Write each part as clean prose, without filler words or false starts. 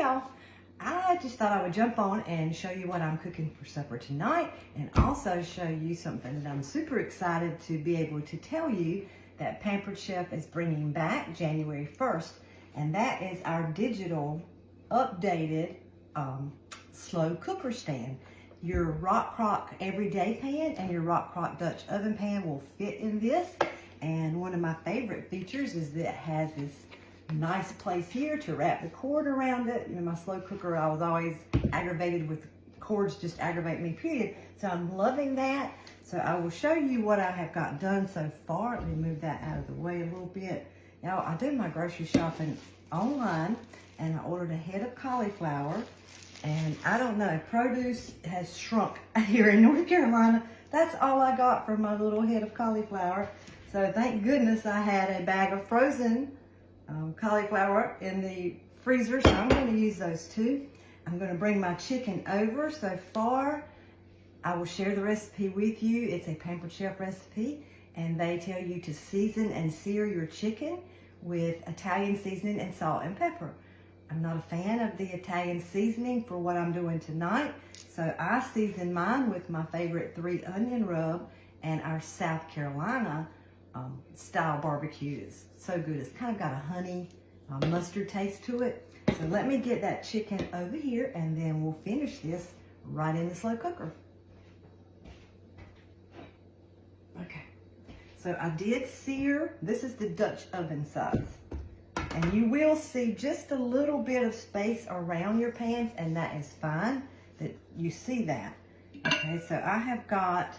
now I just thought I would jump on and show you what I'm cooking for supper tonight, and also show you something that I'm super excited to be able to tell you that Pampered Chef is bringing back January 1st, and that is our digital updated slow cooker stand. Your Rock Crock everyday pan and your Rock Crock Dutch oven pan will fit in this, and one of my favorite features is that it has this nice place here to wrap the cord around it. You know, my slow cooker, I was always aggravated with cords, just aggravate me, period. So I'm loving that. So I will show you what I have got done so far. Let me move that out of the way a little bit. Now, I do my grocery shopping online, and I ordered a head of cauliflower. And I don't know, produce has shrunk here in North Carolina. That's all I got for my little head of cauliflower. So thank goodness I had a bag of frozen cauliflower in the freezer, so I'm going to use those too. I'm going to bring my chicken over. So far, I will share the recipe with you. It's a Pampered Chef recipe, and they tell you to season and sear your chicken with Italian seasoning and salt and pepper. I'm not a fan of the Italian seasoning for what I'm doing tonight, so I season mine with my favorite 3 onion rub and our South Carolina style barbecue. Is so good. It's kind of got a honey mustard taste to it. So let me get that chicken over here, and then we'll finish this right in the slow cooker. Okay, so I did sear. This is the Dutch oven size, and you will see just a little bit of space around your pans, and that is fine that you see that. Okay, so I have got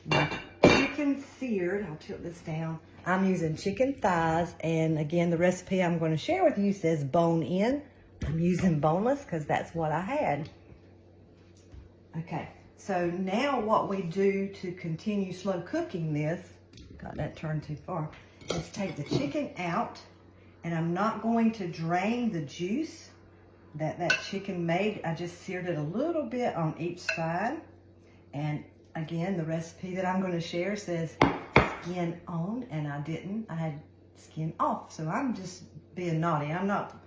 my chicken seared. I'll tilt this down. I'm using chicken thighs, and again, the recipe I'm going to share with you says bone in. I'm using boneless because that's what I had. Okay, so now what we do to continue slow cooking this, got that turned too far, is take the chicken out, and I'm not going to drain the juice that chicken made. I just seared it a little bit on each side, and again, the recipe that I'm going to share says skin on, and I didn't. I had skin off, so I'm just being naughty. I'm not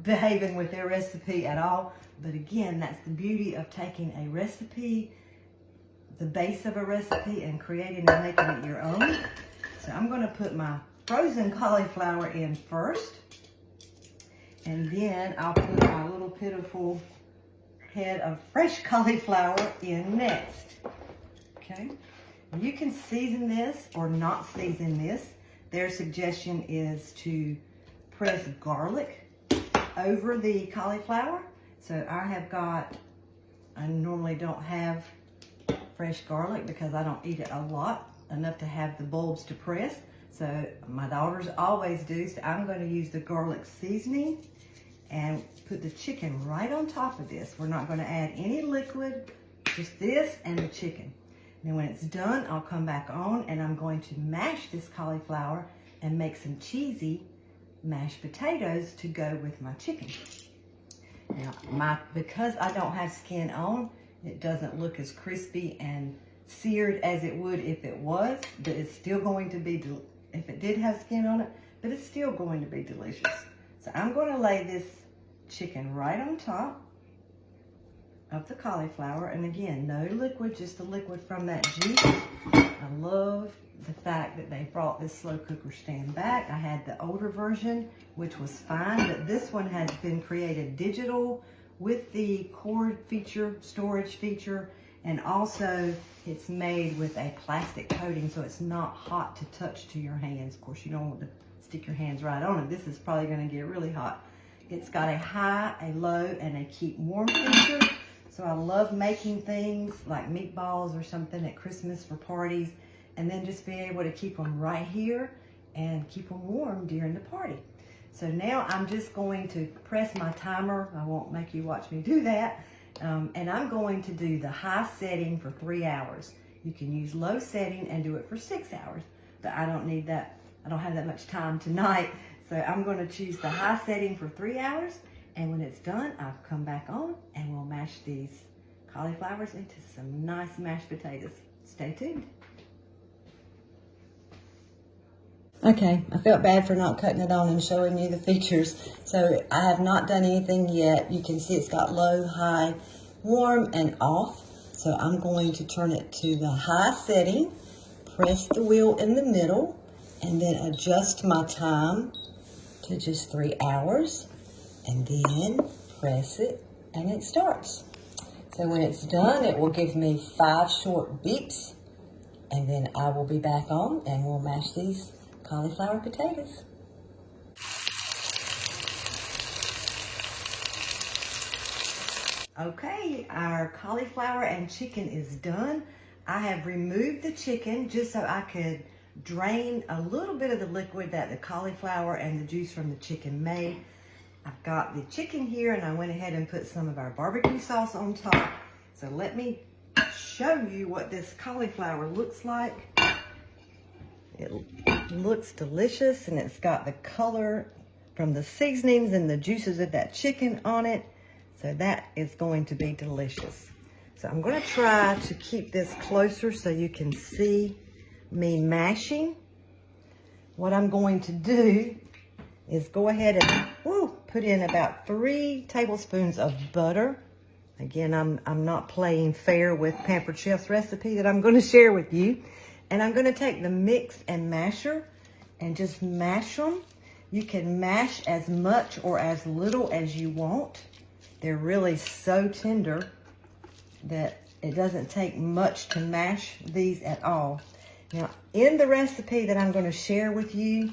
behaving with their recipe at all. But again, that's the beauty of taking a recipe, the base of a recipe, and creating and making it your own. So I'm going to put my frozen cauliflower in first, and then I'll put my little pitiful head of fresh cauliflower in next. Okay, you can season this or not season this. Their suggestion is to press garlic over the cauliflower. So I have got, I normally don't have fresh garlic because I don't eat it a lot, enough to have the bulbs to press. So my daughters always do. So I'm going to use the garlic seasoning and put the chicken right on top of this. We're not going to add any liquid, just this and the chicken. And when it's done, I'll come back on, and I'm going to mash this cauliflower and make some cheesy mashed potatoes to go with my chicken. Now, because I don't have skin on, it doesn't look as crispy and seared as it would if it was, but it's still going to be, if it did have skin on it, but it's still going to be delicious. So I'm going to lay this chicken right on top of the cauliflower, and again, no liquid, just the liquid from that juice. I love the fact that they brought this slow cooker stand back. I had the older version, which was fine, but this one has been created digital with the cord feature, storage feature, and also it's made with a plastic coating, so it's not hot to touch to your hands. Of course, you don't want to stick your hands right on it. This is probably going to get really hot. It's got a high, a low, and a keep warm feature. So I love making things like meatballs or something at Christmas for parties, and then just being able to keep them right here and keep them warm during the party. So now I'm just going to press my timer. I won't make you watch me do that. And I'm going to do the high setting for 3 hours. You can use low setting and do it for 6 hours, but I don't need that. I don't have that much time tonight. So I'm going to choose the high setting for 3 hours. And when it's done, I'll come back on and we'll mash these cauliflowers into some nice mashed potatoes. Stay tuned. Okay, I felt bad for not cutting it on and showing you the features. So I have not done anything yet. You can see it's got low, high, warm, and off. So I'm going to turn it to the high setting, press the wheel in the middle, and then adjust my time to just 3 hours, and then press it, and it starts. So when it's done, it will give me 5 short beeps, and then I will be back on, and we'll mash these cauliflower potatoes. Okay, our cauliflower and chicken is done. I have removed the chicken just so I could drain a little bit of the liquid that the cauliflower and the juice from the chicken made. I've got the chicken here, and I went ahead and put some of our barbecue sauce on top. So let me show you what this cauliflower looks like. It looks delicious, and it's got the color from the seasonings and the juices of that chicken on it. So that is going to be delicious. So I'm going to try to keep this closer so you can see me mashing. What I'm going to do is go ahead and put in about 3 tablespoons of butter. Again, I'm not playing fair with Pampered Chef's recipe that I'm going to share with you. And I'm going to take the mix and masher and just mash them. You can mash as much or as little as you want. They're really so tender that it doesn't take much to mash these at all. Now, in the recipe that I'm going to share with you,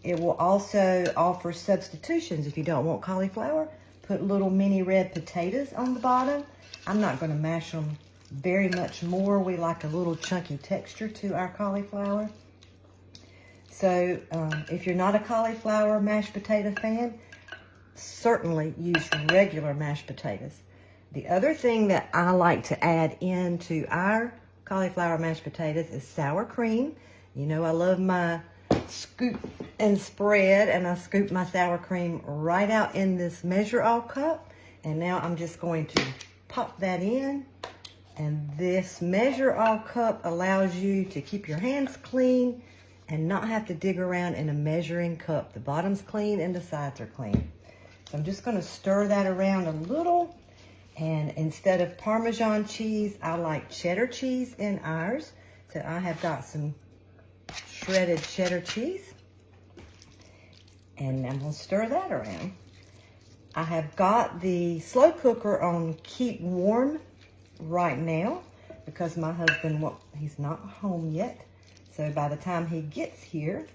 it will also offer substitutions. If you don't want cauliflower, put little mini red potatoes on the bottom. I'm not going to mash them very much more. We like a little chunky texture to our cauliflower. So if you're not a cauliflower mashed potato fan, certainly use regular mashed potatoes. The other thing that I like to add into our cauliflower mashed potatoes is sour cream. You know, I love my scoop and spread, and I scoop my sour cream right out in this measure all cup. And now I'm just going to pop that in. And this measure all cup allows you to keep your hands clean and not have to dig around in a measuring cup. The bottom's clean and the sides are clean. So I'm just going to stir that around a little. And instead of Parmesan cheese, I like cheddar cheese in ours. So I have got some shredded cheddar cheese. And I'm going to stir that around. I have got the slow cooker on keep warm right now because my husband, he's not home yet. So by the time he gets here,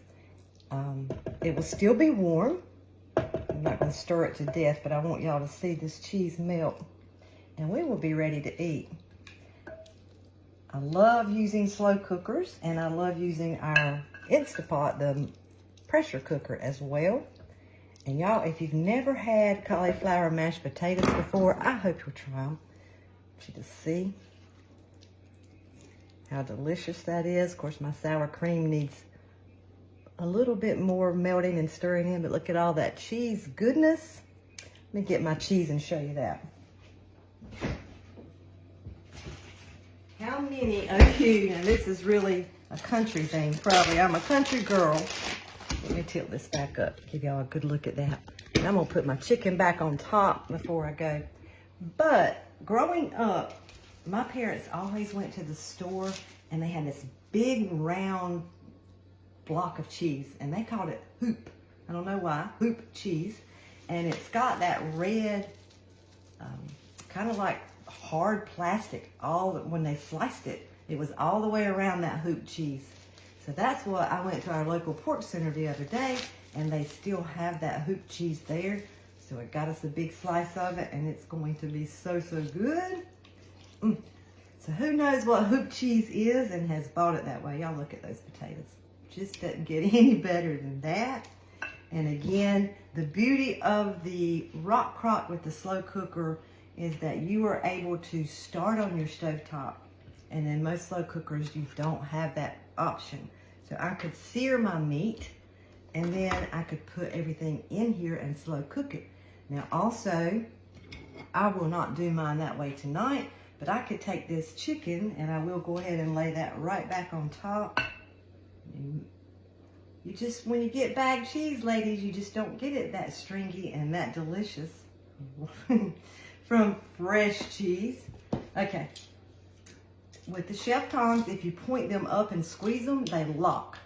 it will still be warm. I'm not going to stir it to death, but I want y'all to see this cheese melt. And we will be ready to eat. I love using slow cookers, and I love using our Instapot, the pressure cooker, as well. And y'all, if you've never had cauliflower mashed potatoes before, I hope you'll try them. I want you to see how delicious that is. Of course, my sour cream needs a little bit more melting and stirring in, but look at all that cheese goodness. Let me get my cheese and show you that. How many of you, and this is really a country thing, probably. I'm a country girl. Let me tilt this back up, give y'all a good look at that. And I'm gonna put my chicken back on top before I go. But growing up, my parents always went to the store and they had this big round block of cheese, and they called it hoop. I don't know why, hoop cheese. And it's got that red, kind of like hard plastic, when they sliced it, it was all the way around that hoop cheese. So that's what I went to our local pork center the other day, and they still have that hoop cheese there. So it got us a big slice of it, and it's going to be so, so good. So who knows what hoop cheese is and has bought it that way? Y'all look at those potatoes. Just doesn't get any better than that. And again, the beauty of the rock crock with the slow cooker is that you are able to start on your stovetop. And in most slow cookers, you don't have that option. So I could sear my meat, and then I could put everything in here and slow cook it. Now also, I will not do mine that way tonight, but I could take this chicken and I will go ahead and lay that right back on top. You just, when you get bagged cheese, ladies, you just don't get it that stringy and that delicious from fresh cheese. Okay. With the chef tongs, if you point them up and squeeze them, they lock.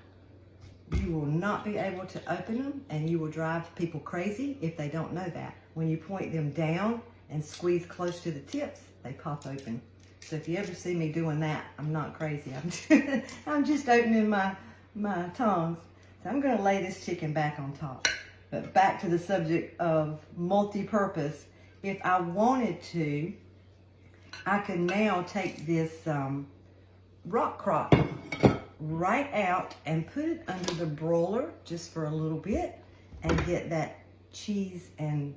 You will not be able to open them, and you will drive people crazy if they don't know that. When you point them down and squeeze close to the tips, they pop open. So if you ever see me doing that, I'm not crazy. I'm just opening my tongs. So I'm going to lay this chicken back on top. But back to the subject of multi-purpose. If I wanted to, I could now take this rock crock right out and put it under the broiler just for a little bit and get that cheese and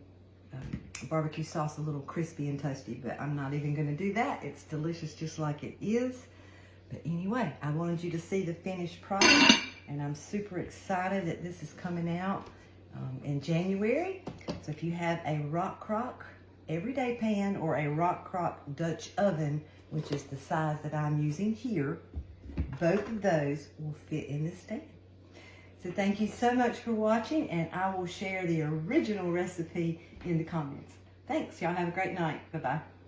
barbecue sauce a little crispy and toasty. But I'm not even going to do that. It's delicious just like it is. But anyway, I wanted you to see the finished product, and I'm super excited that this is coming out in January. So if you have a rock crock everyday pan or a rock crock Dutch oven, which is the size that I'm using here, both of those will fit in this stand. So thank you so much for watching, and I will share the original recipe in the comments. Thanks. Y'all have a great night. Bye-bye.